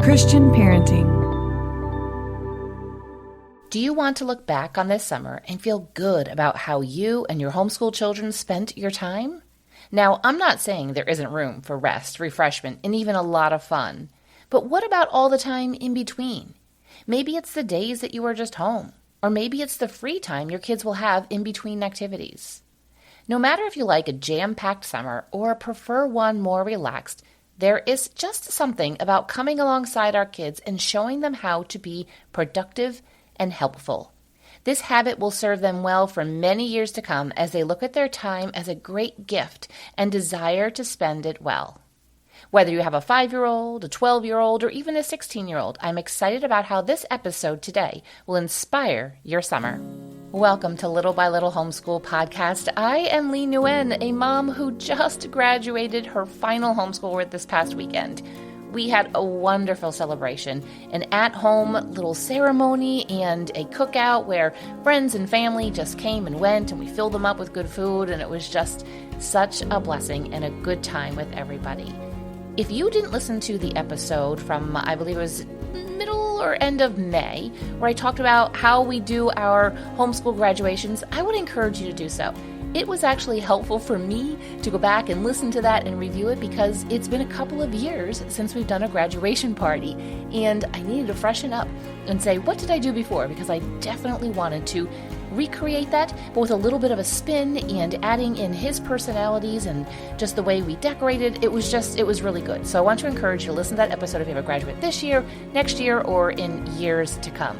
Christian Parenting. Do you want to look back on this summer and feel good about how you and your homeschool children spent your time? Now, I'm not saying there isn't room for rest, refreshment, and even a lot of fun. But what about all the time in between? Maybe it's the days that you are just home, or maybe it's the free time your kids will have in between activities. No matter if you like a jam-packed summer or prefer one more relaxed, there is just something about coming alongside our kids and showing them how to be productive and helpful. This habit will serve them well for many years to come as they look at their time as a great gift and desire to spend it well. Whether you have a 5-year-old, a 12-year-old, or even a 16-year-old, I'm excited about how this episode today will inspire your summer. Welcome to Little by Little Homeschool Podcast. I am Leigh Nguyen, a mom who just graduated her final homeschool this past weekend. We had a wonderful celebration, an at-home little ceremony and a cookout where friends and family just came and went, and we filled them up with good food, and it was just such a blessing and a good time with everybody. If you didn't listen to the episode from, I believe it was middle or end of May, where I talked about how we do our homeschool graduations, I would encourage you to do so. It was actually helpful for me to go back and listen to that and review it because it's been a couple of years since we've done a graduation party, and I needed to freshen up and say, what did I do before? Because I definitely wanted to recreate that, but with a little bit of a spin and adding in his personalities and just the way we decorated. It was really good. So I want to encourage you to listen to that episode if you have a graduate this year, next year, or in years to come.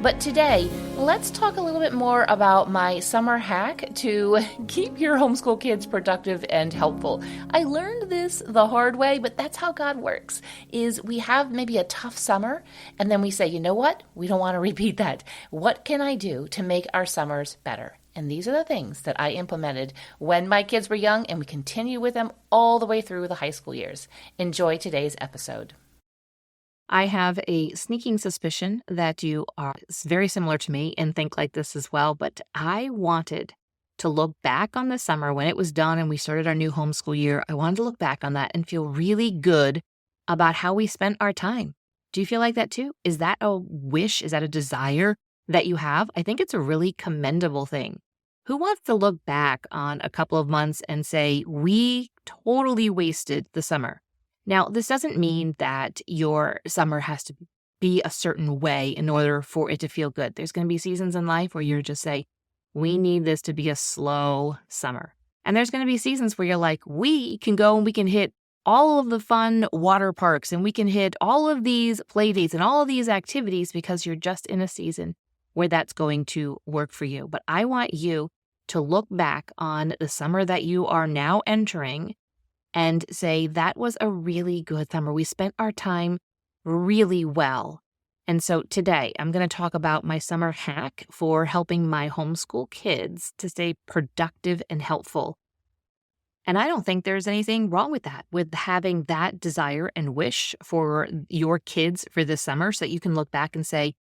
But today, let's talk a little bit more about my summer hack to keep your homeschool kids productive and helpful. I learned this the hard way, but that's how God works, is we have maybe a tough summer, and then we say, you know what? We don't want to repeat that. What can I do to make our summers better? And these are the things that I implemented when my kids were young, and we continue with them all the way through the high school years. Enjoy today's episode. I have a sneaking suspicion that you are very similar to me and think like this as well, but I wanted to look back on the summer when it was done and we started our new homeschool year. I wanted to look back on that and feel really good about how we spent our time. Do you feel like that too? Is that a wish? Is that a desire that you have? I think it's a really commendable thing. Who wants to look back on a couple of months and say, we totally wasted the summer? Now, this doesn't mean that your summer has to be a certain way in order for it to feel good. There's going to be seasons in life where you're just say, we need this to be a slow summer. And there's going to be seasons where you're like, we can go and we can hit all of the fun water parks and we can hit all of these play dates and all of these activities because you're just in a season where that's going to work for you. But I want you to look back on the summer that you are now entering and say, that was a really good summer. We spent our time really well. And so today, I'm going to talk about my summer hack for helping my homeschool kids to stay productive and helpful. And I don't think there's anything wrong with that, with having that desire and wish for your kids for this summer so that you can look back and say,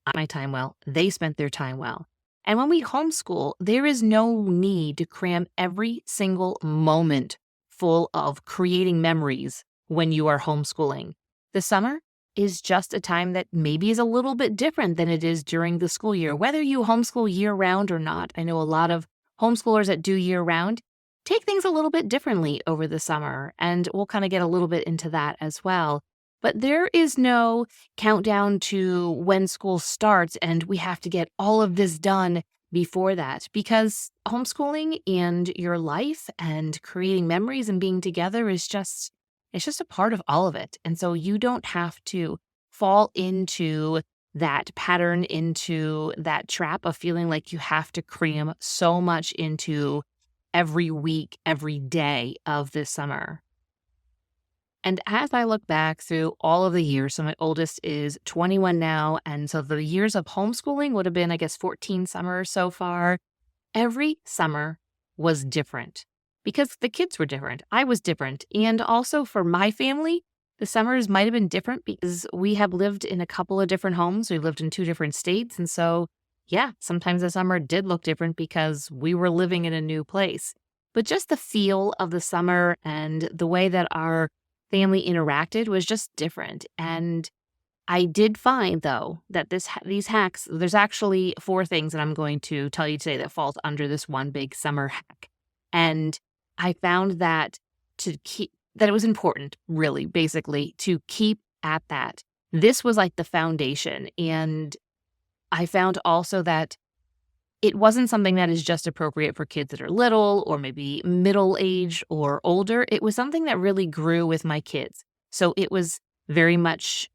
I spent my time well, they spent their time well. And when we homeschool, there is no need to cram every single moment full of creating memories when you are homeschooling. The summer is just a time that maybe is a little bit different than it is during the school year, whether you homeschool year-round or not. I know a lot of homeschoolers that do year-round take things a little bit differently over the summer, and we'll kind of get a little bit into that as well. But there is no countdown to when school starts, and we have to get all of this done before that, because homeschooling and your life and creating memories and being together is just, it's just a part of all of it. And so you don't have to fall into that pattern, into that trap of feeling like you have to cram so much into every week, every day of this summer. And as I look back through all of the years, so my oldest is 21 now, and so the years of homeschooling would have been, 14 summers so far. Every summer was different because the kids were different. I was different. And also for my family, the summers might have been different because we have lived in a couple of different homes. We lived in 2 different states. And so, yeah, sometimes the summer did look different because we were living in a new place. But just the feel of the summer and the way that our family interacted was just different. And I did find, though, that these hacks, there's actually 4 things that I'm going to tell you today that falls under this one big summer hack. And I found that it was important, really, basically, to keep at that. This was like the foundation. And I found also that it wasn't something that is just appropriate for kids that are little or maybe middle age or older. It was something that really grew with my kids. So it was very much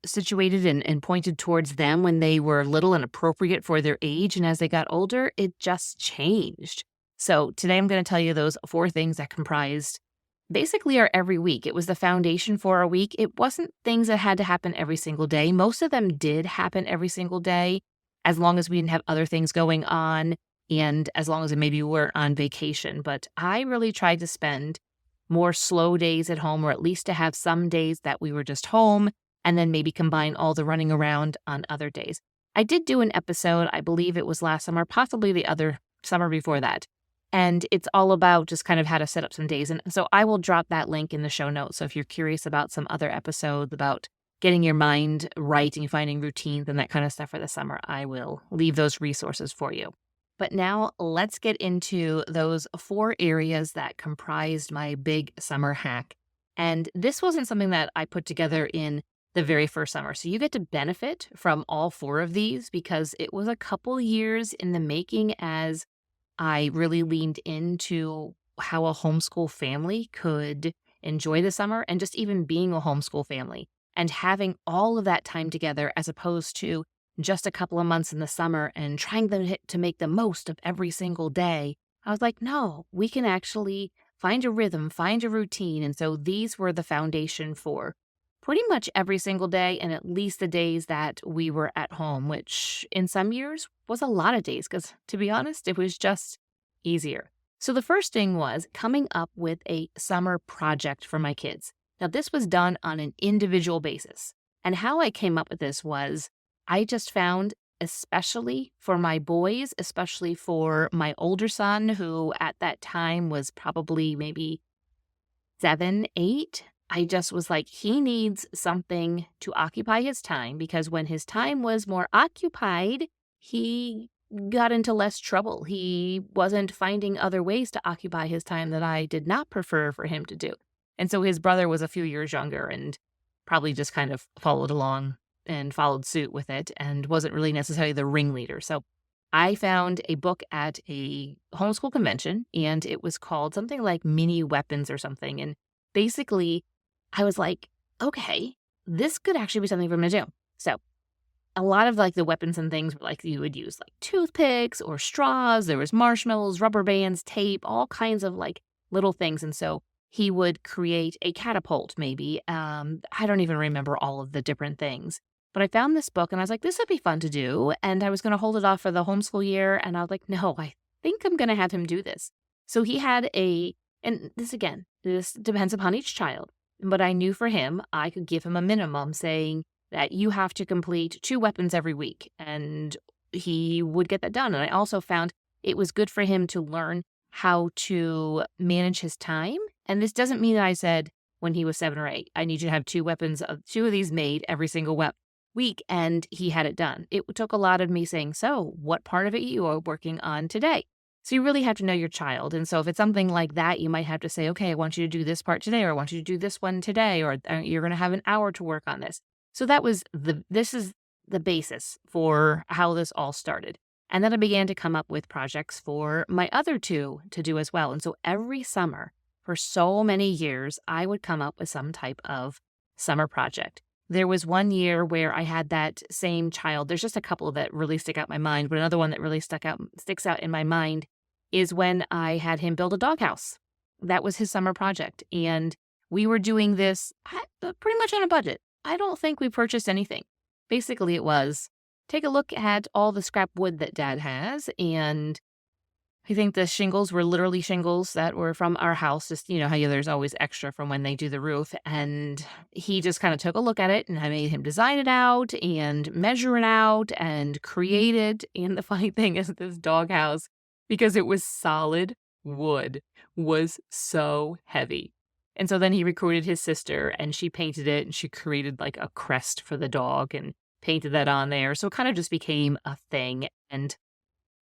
situated and pointed towards them when they were little and appropriate for their age. And as they got older, it just changed. So today I'm going to tell you those 4 things that comprised basically our every week. It was the foundation for our week. It wasn't things that had to happen every single day. Most of them did happen every single day, as long as we didn't have other things going on and as long as maybe we were on vacation. But I really tried to spend more slow days at home, or at least to have some days that we were just home and then maybe combine all the running around on other days. I did do an episode, I believe it was last summer, possibly the other summer before that. And it's all about just kind of how to set up some days. And so I will drop that link in the show notes. So if you're curious about some other episodes about getting your mind right and finding routines and that kind of stuff for the summer, I will leave those resources for you. But now let's get into those 4 areas that comprised my big summer hack. And this wasn't something that I put together in the very first summer. So you get to benefit from all 4 of these because it was a couple years in the making as I really leaned into how a homeschool family could enjoy the summer and just even being a homeschool family and having all of that time together as opposed to just a couple of months in the summer and trying to make the most of every single day. I was like, no, we can actually find a rhythm, find a routine. And so these were the foundation for pretty much every single day and at least the days that we were at home, which in some years was a lot of days because, to be honest, it was just easier. So the first thing was coming up with a summer project for my kids. Now, this was done on an individual basis. And how I came up with this was I just found, especially for my boys, especially for my older son, who at that time was probably maybe 7, 8, I just was like, he needs something to occupy his time because when his time was more occupied, he got into less trouble. He wasn't finding other ways to occupy his time that I did not prefer for him to do. And so his brother was a few years younger and probably just kind of followed along and followed suit with it and wasn't really necessarily the ringleader. So I found a book at a homeschool convention and it was called something like Mini Weapons or something. And basically, I was like, okay, this could actually be something for me to do. So a lot of like the weapons and things were like you would use like toothpicks or straws. There was marshmallows, rubber bands, tape, all kinds of like little things. And so he would create a catapult maybe. I don't even remember all of the different things. But I found this book and I was like, this would be fun to do. And I was going to hold it off for the homeschool year. And I was like, no, I think I'm going to have him do this. So he had and this again, this depends upon each child. But I knew for him, I could give him a minimum saying that you have to complete 2 weapons every week. And he would get that done. And I also found it was good for him to learn how to manage his time. And this doesn't mean that I said when he was 7 or 8, I need you to have 2 weapons, 2 of these made every single week. And he had it done. It took a lot of me saying, so what part of it you are working on today? So you really have to know your child. And so if it's something like that, you might have to say, okay, I want you to do this part today, or I want you to do this one today, or you're going to have an hour to work on this. So this is the basis for how this all started. And then I began to come up with projects for my other 2 to do as well. And so every summer for so many years, I would come up with some type of summer project. There was one year where I had that same child. There's just a couple that really stick out in my mind, but another one that really sticks out in my mind is when I had him build a doghouse. That was his summer project. And we were doing this pretty much on a budget. I don't think we purchased anything. Basically, it was take a look at all the scrap wood that Dad has. And I think the shingles were literally shingles that were from our house. Just, how there's always extra from when they do the roof. And he just kind of took a look at it and I made him design it out and measure it out and create it. And the funny thing is this doghouse, because it was solid wood, was so heavy. And so then he recruited his sister and she painted it and she created like a crest for the dog and painted that on there. So it kind of just became a thing. And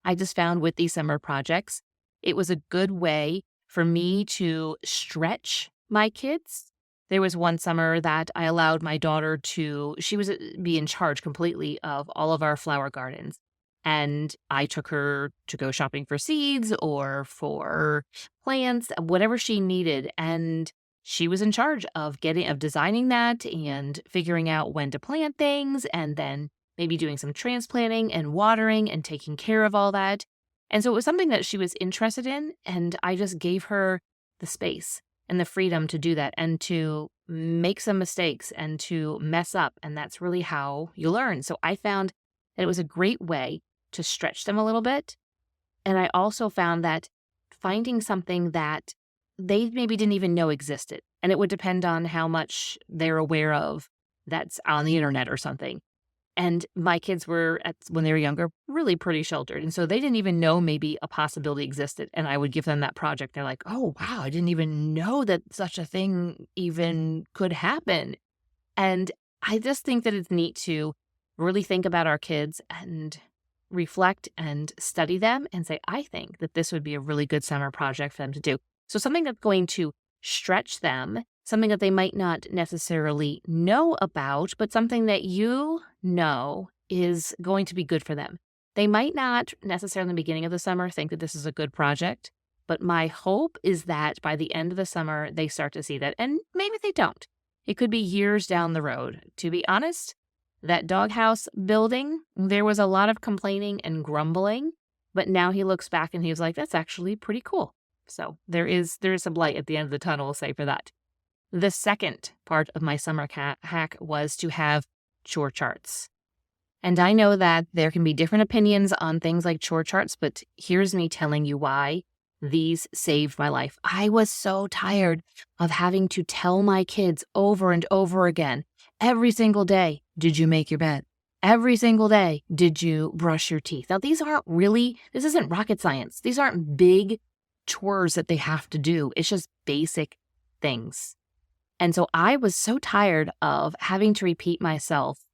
I just found with these summer projects, it was a good way for me to stretch my kids. There was one summer that I allowed my daughter she was be in charge completely of all of our flower gardens. And I took her to go shopping for seeds or for plants, whatever she needed. And she was in charge of designing that and figuring out when to plant things and then maybe doing some transplanting and watering and taking care of all that. And so it was something that she was interested in. And I just gave her the space and the freedom to do that and to make some mistakes and to mess up. And that's really how you learn. So I found that it was a great way to stretch them a little bit. And I also found that finding something that they maybe didn't even know existed, and it would depend on how much they're aware of that's on the internet or something. And my kids were, when they were younger, really pretty sheltered. And so they didn't even know maybe a possibility existed. And I would give them that project. They're like, oh, wow, I didn't even know that such a thing even could happen. And I just think that it's neat to really think about our kids and reflect and study them and say, I think that this would be a really good summer project for them to do. So something that's going to stretch them, something that they might not necessarily know about, but something that you know is going to be good for them. They might not necessarily in the beginning of the summer think that this is a good project, but my hope is that by the end of the summer, they start to see that. And maybe they don't. It could be years down the road. To be honest, that doghouse building, there was a lot of complaining and grumbling, but now he looks back and he was like, that's actually pretty cool. So there is some light at the end of the tunnel, we'll say, for that. The second part of my summer hack was to have chore charts. And I know that there can be different opinions on things like chore charts, but here's me telling you why these saved my life. I was so tired of having to tell my kids over and over again, every single day, did you make your bed? Every single day, did you brush your teeth? Now, this isn't rocket science. These aren't big chores that they have to do. It's just basic things. And so I was so tired of having to repeat myself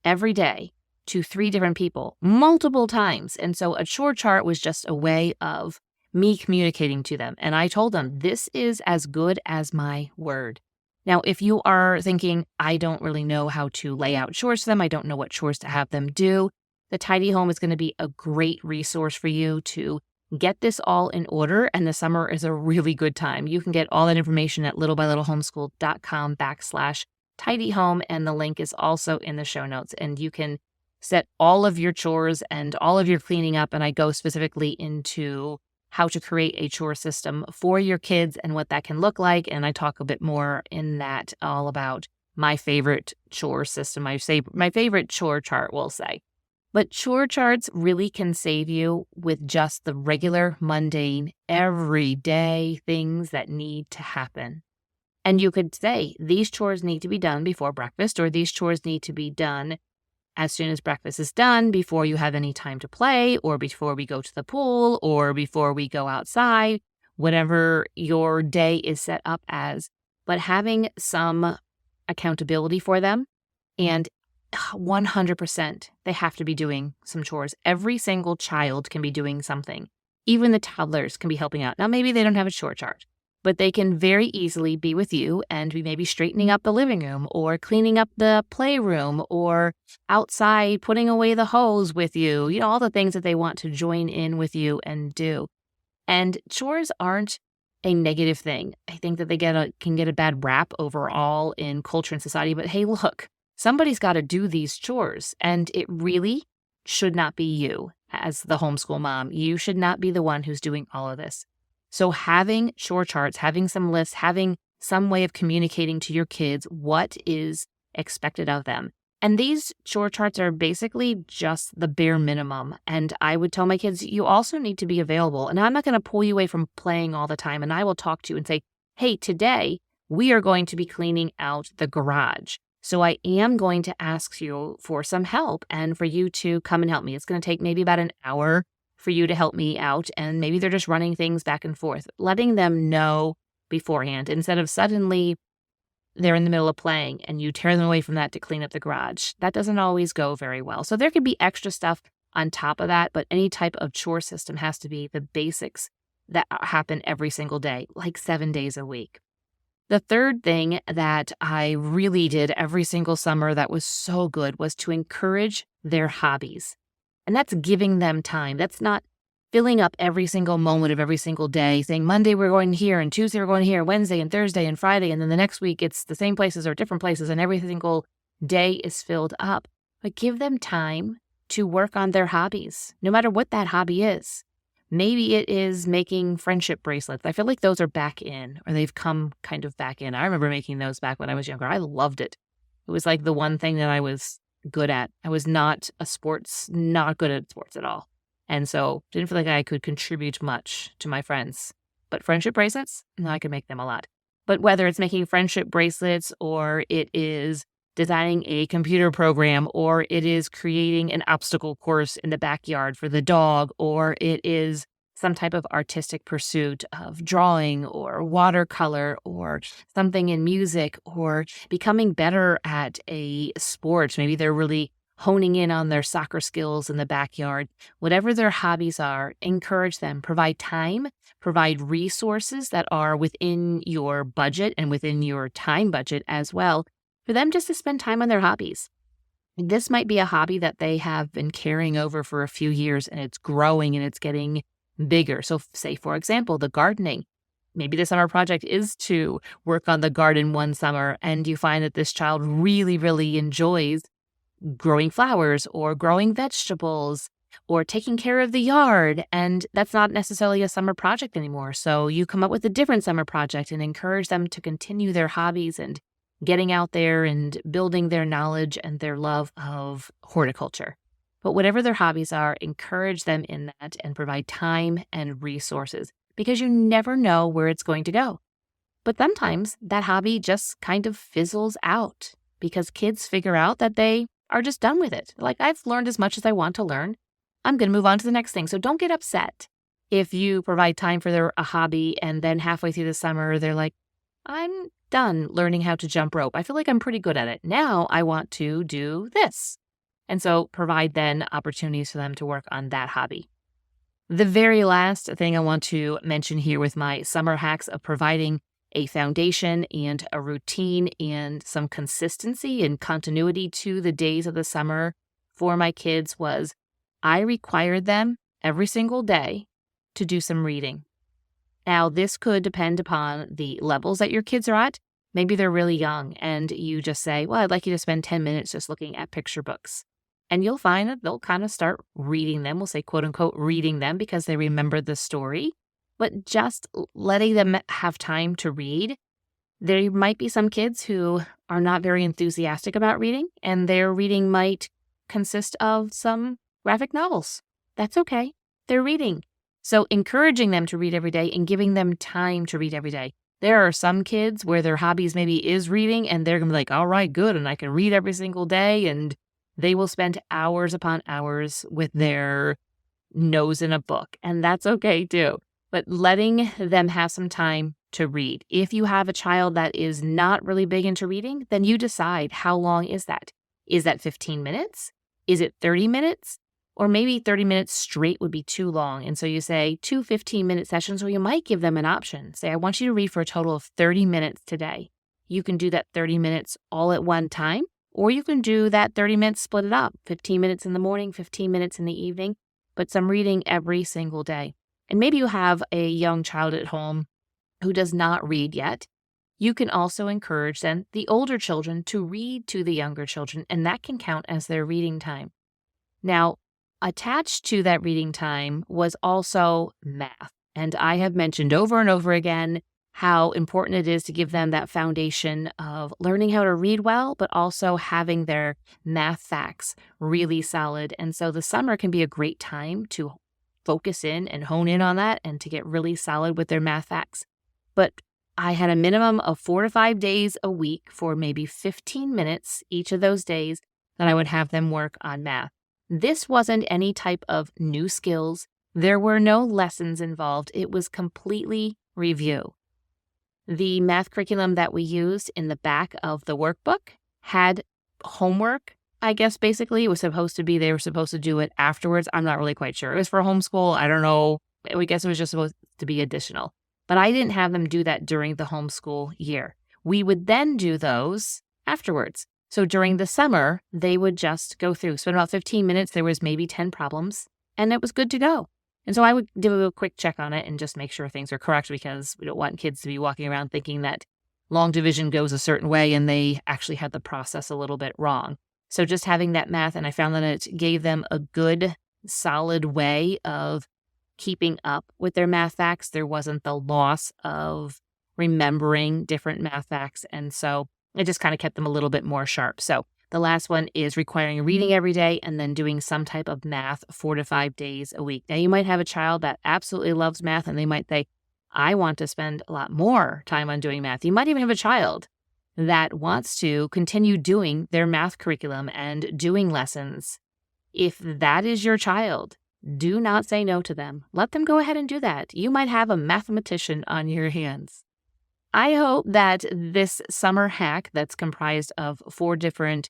every day to 3 different people multiple times. And so a chore chart was just a way of me communicating to them. And I told them, this is as good as my word. Now, if you are thinking, I don't really know how to lay out chores for them, I don't know what chores to have them do, the Tidy Home is going to be a great resource for you to get this all in order. And the summer is a really good time. You can get all that information at littlebylittlehomeschool.com/tidyhome. And the link is also in the show notes. And you can set all of your chores and all of your cleaning up. And I go specifically into how to create a chore system for your kids and what that can look like. And I talk a bit more in that all about my favorite chore system, my favorite chore chart, we'll say. But chore charts really can save you with just the regular, mundane, everyday things that need to happen. And you could say, these chores need to be done before breakfast, or these chores need to be done as soon as breakfast is done, before you have any time to play, or before we go to the pool, or before we go outside, whatever your day is set up as. But having some accountability for them, and 100%, they have to be doing some chores. Every single child can be doing something. Even the toddlers can be helping out. Now, maybe they don't have a chore chart, but they can very easily be with you and be maybe straightening up the living room or cleaning up the playroom or outside putting away the hose with you, all the things that they want to join in with you and do. And chores aren't a negative thing. I think that they can get a bad rap overall in culture and society, but hey, look, somebody's got to do these chores, and it really should not be you as the homeschool mom. You should not be the one who's doing all of this. So having chore charts, having some lists, having some way of communicating to your kids what is expected of them. And these chore charts are basically just the bare minimum. And I would tell my kids, you also need to be available. And I'm not going to pull you away from playing all the time. And I will talk to you and say, hey, today we are going to be cleaning out the garage. So I am going to ask you for some help and for you to come and help me. It's going to take maybe about an hour for you to help me out. And maybe they're just running things back and forth, letting them know beforehand instead of suddenly they're in the middle of playing and you tear them away from that to clean up the garage. That doesn't always go very well. So there could be extra stuff on top of that, but any type of chore system has to be the basics that happen every single day, like 7 days a week. The third thing that I really did every single summer that was so good was to encourage their hobbies. And that's giving them time. That's not filling up every single moment of every single day, saying Monday we're going here and Tuesday we're going here, Wednesday and Thursday and Friday, and then the next week it's the same places or different places and every single day is filled up. But give them time to work on their hobbies, no matter what that hobby is. Maybe it is making friendship bracelets. I feel like those are back in, or they've come kind of back in. I remember making those back when I was younger. I loved it. It was like the one thing that I was good at. I was not good at sports at all. And so didn't feel like I could contribute much to my friends. But friendship bracelets, no, I could make them a lot. But whether it's making friendship bracelets or it is designing a computer program or it is creating an obstacle course in the backyard for the dog or it is some type of artistic pursuit of drawing or watercolor or something in music or becoming better at a sport. Maybe they're really honing in on their soccer skills in the backyard. Whatever their hobbies are, encourage them. Provide time, provide resources that are within your budget and within your time budget as well for them just to spend time on their hobbies. This might be a hobby that they have been carrying over for a few years and it's growing and it's getting bigger. So say, for example, the gardening. Maybe the summer project is to work on the garden one summer and you find that this child really, really enjoys growing flowers or growing vegetables or taking care of the yard. And that's not necessarily a summer project anymore. So you come up with a different summer project and encourage them to continue their hobbies and getting out there and building their knowledge and their love of horticulture. But whatever their hobbies are, encourage them in that and provide time and resources because you never know where it's going to go. But sometimes that hobby just kind of fizzles out because kids figure out that they are just done with it. Like, I've learned as much as I want to learn. I'm going to move on to the next thing. So don't get upset if you provide time for a hobby and then halfway through the summer, they're like, I'm done learning how to jump rope. I feel like I'm pretty good at it. Now I want to do this. And so provide then opportunities for them to work on that hobby. The very last thing I want to mention here with my summer hacks of providing a foundation and a routine and some consistency and continuity to the days of the summer for my kids was I required them every single day to do some reading. Now, this could depend upon the levels that your kids are at. Maybe they're really young and you just say, well, I'd like you to spend 10 minutes just looking at picture books. And you'll find that they'll kind of start reading them. We'll say, quote unquote, reading them because they remember the story. But just letting them have time to read. There might be some kids who are not very enthusiastic about reading, and their reading might consist of some graphic novels. That's okay. They're reading. So encouraging them to read every day and giving them time to read every day. There are some kids where their hobbies maybe is reading, and they're going to be like, all right, good, and I can read every single day, and they will spend hours upon hours with their nose in a book, and that's okay too. But letting them have some time to read. If you have a child that is not really big into reading, then you decide how long is that? Is that 15 minutes? Is it 30 minutes? Or maybe 30 minutes straight would be too long. And so you say 2 15-minute sessions, or you might give them an option. Say, I want you to read for a total of 30 minutes today. You can do that 30 minutes all at one time, or you can do that 30 minutes, split it up, 15 minutes in the morning, 15 minutes in the evening, but some reading every single day. And maybe you have a young child at home who does not read yet. You can also encourage then the older children to read to the younger children, and that can count as their reading time. Now, attached to that reading time was also math. And I have mentioned over and over again how important it is to give them that foundation of learning how to read well, but also having their math facts really solid. And so the summer can be a great time to focus in and hone in on that and to get really solid with their math facts. But I had a minimum of 4 to 5 days a week for maybe 15 minutes each of those days that I would have them work on math. This wasn't any type of new skills. There were no lessons involved. It was completely review. The math curriculum that we used in the back of the workbook had homework, I guess, basically. It was supposed to be, they were supposed to do it afterwards. I'm not really quite sure. It was for homeschool. I don't know. I guess it was just supposed to be additional. But I didn't have them do that during the homeschool year. We would then do those afterwards. So during the summer, they would just go through, spend about 15 minutes. There was maybe 10 problems, and it was good to go. And so I would do a quick check on it and just make sure things are correct, because we don't want kids to be walking around thinking that long division goes a certain way and they actually had the process a little bit wrong. So just having that math, and I found that it gave them a good, solid way of keeping up with their math facts. There wasn't the loss of remembering different math facts. And so it just kind of kept them a little bit more sharp. So the last one is requiring reading every day and then doing some type of math 4 to 5 days a week. Now, you might have a child that absolutely loves math and they might say, I want to spend a lot more time on doing math. You might even have a child that wants to continue doing their math curriculum and doing lessons. If that is your child, do not say no to them. Let them go ahead and do that. You might have a mathematician on your hands. I hope that this summer hack that's comprised of 4 different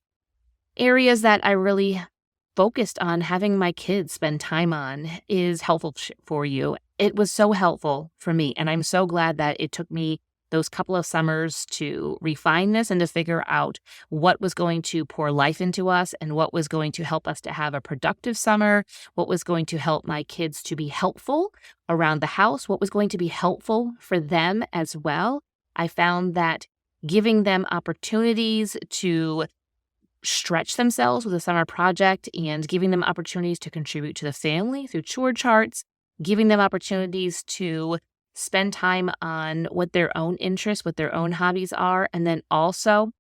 areas that I really focused on having my kids spend time on is helpful for you. It was so helpful for me, and I'm so glad that it took me those couple of summers to refine this and to figure out what was going to pour life into us and what was going to help us to have a productive summer, what was going to help my kids to be helpful around the house, what was going to be helpful for them as well. I found that giving them opportunities to stretch themselves with a summer project and giving them opportunities to contribute to the family through chore charts, giving them opportunities to spend time on what their own interests, what their own hobbies are, and then also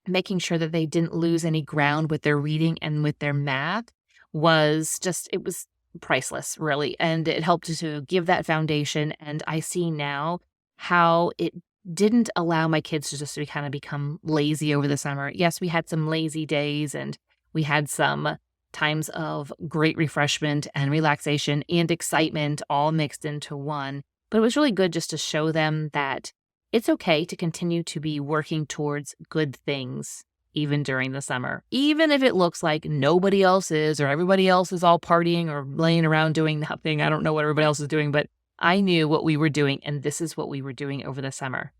making sure that they didn't lose any ground with their reading and with their math was just, it was priceless, really. And it helped to give that foundation. And I see now how it didn't allow my kids to just kind of become lazy over the summer. Yes, we had some lazy days and we had some times of great refreshment and relaxation and excitement all mixed into one. But it was really good just to show them that it's okay to continue to be working towards good things even during the summer, even if it looks like nobody else is or everybody else is all partying or laying around doing nothing. I don't know what everybody else is doing, but I knew what we were doing, and this is what we were doing over the summer.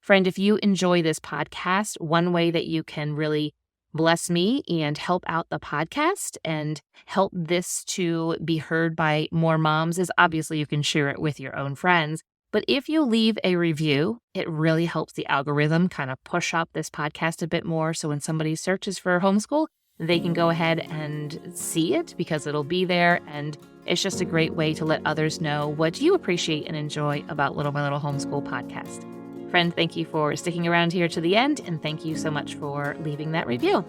Friend, if you enjoy this podcast, one way that you can really bless me and help out the podcast and help this to be heard by more moms is obviously you can share it with your own friends. But if you leave a review, it really helps the algorithm kind of push up this podcast a bit more. So when somebody searches for homeschool, they can go ahead and see it because it'll be there. And it's just a great way to let others know what you appreciate and enjoy about Little My Little Homeschool podcast. Friend, thank you for sticking around here to the end, and thank you so much for leaving that review.